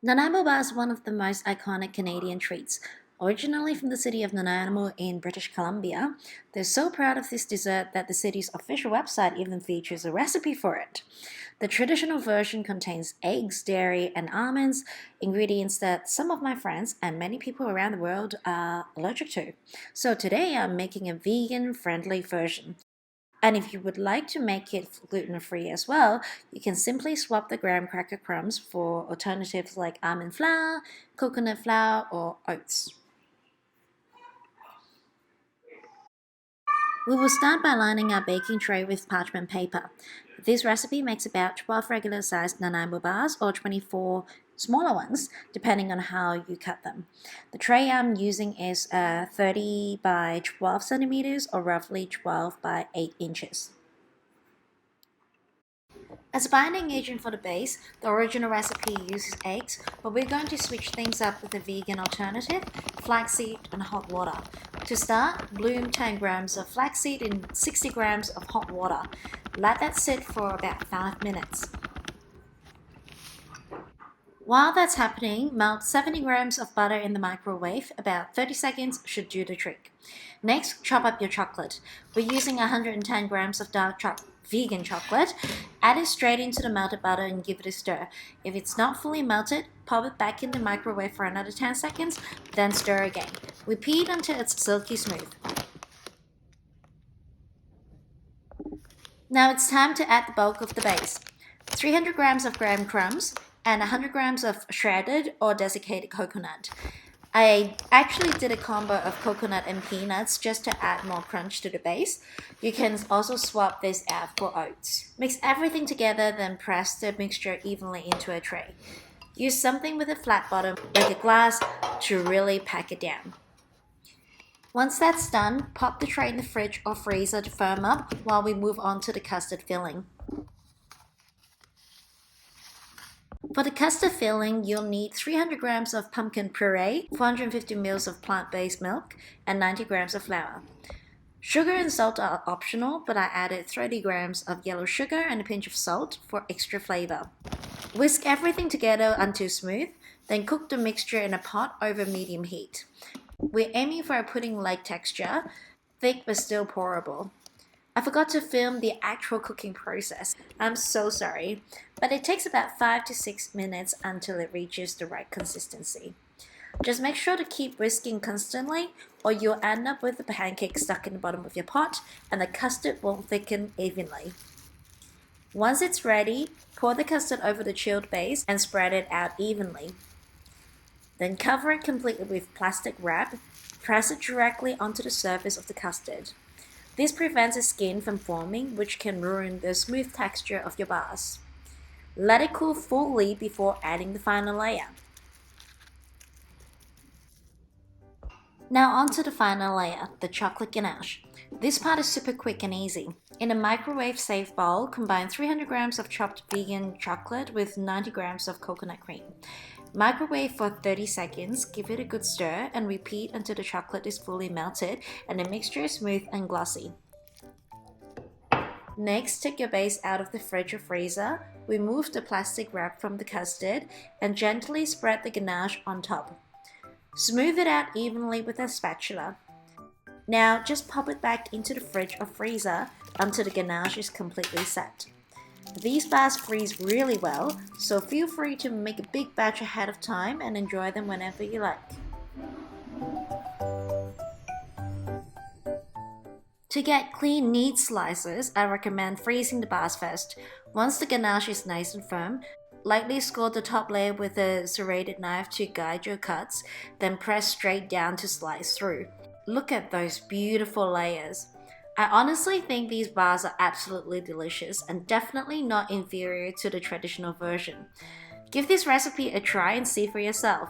Nanaimo bar is one of the most iconic Canadian treats. Originally from the city of Nanaimo in British Columbia, they're so proud of this dessert that the city's official website even features a recipe for it. The traditional version contains eggs, dairy, and almonds, ingredients that some of my friends and many people around the world are allergic to. So today I'm making a vegan-friendly version. And if you would like to make it gluten-free as well, you can simply swap the graham cracker crumbs for alternatives like almond flour, coconut flour, or oats. We will start by lining our baking tray with parchment paper. This recipe makes about 12 regular-sized Nanaimo bars or 24 smaller ones, depending on how you cut them. The tray I'm using is 30 by 12 centimeters or roughly 12 by 8 inches. As a binding agent for the base, the original recipe uses eggs, but we're going to switch things up with a vegan alternative, flaxseed and hot water. To start, bloom 10 grams of flaxseed in 60 grams of hot water. Let that sit for about 5 minutes. While that's happening, melt 70 grams of butter in the microwave. About 30 seconds should do the trick. Next, chop up your chocolate. We're using 110 grams of vegan chocolate. Add it straight into the melted butter and give it a stir. If it's not fully melted, pop it back in the microwave for another 10 seconds, then stir again. Repeat until it's silky smooth. Now it's time to add the bulk of the base. 300 grams of graham crumbs and 100 grams of shredded or desiccated coconut. I actually did a combo of coconut and peanuts just to add more crunch to the base. You can also swap this out for oats. Mix everything together, then press the mixture evenly into a tray. Use something with a flat bottom, like a glass, to really pack it down. Once that's done, pop the tray in the fridge or freezer to firm up while we move on to the custard filling. For the custard filling, you'll need 300 grams of pumpkin puree, 450 ml of plant-based milk, and 90 grams of flour. Sugar and salt are optional, but I added 30 grams of yellow sugar and a pinch of salt for extra flavor. Whisk everything together until smooth, then cook the mixture in a pot over medium heat. We're aiming for a pudding-like texture, thick but still pourable. I forgot to film the actual cooking process. I'm so sorry, but it takes about 5 to 6 minutes until it reaches the right consistency. Just make sure to keep whisking constantly or you'll end up with the pancake stuck in the bottom of your pot and the custard won't thicken evenly. Once it's ready, pour the custard over the chilled base and spread it out evenly. Then cover it completely with plastic wrap. Press it directly onto the surface of the custard. This prevents the skin from forming, which can ruin the smooth texture of your bars. Let it cool fully before adding the final layer. Now onto the final layer, the chocolate ganache. This part is super quick and easy. In a microwave-safe bowl, combine 300 grams of chopped vegan chocolate with 90 grams of coconut cream. Microwave for 30 seconds, give it a good stir, and repeat until the chocolate is fully melted and the mixture is smooth and glossy. Next, take your base out of the fridge or freezer, remove the plastic wrap from the custard, and gently spread the ganache on top. Smooth it out evenly with a spatula. Now, just pop it back into the fridge or freezer until the ganache is completely set. These bars freeze really well, so feel free to make a big batch ahead of time and enjoy them whenever you like. To get clean, neat slices, I recommend freezing the bars first. Once the ganache is nice and firm, lightly score the top layer with a serrated knife to guide your cuts, then press straight down to slice through. Look at those beautiful layers. I honestly think these bars are absolutely delicious and definitely not inferior to the traditional version. Give this recipe a try and see for yourself.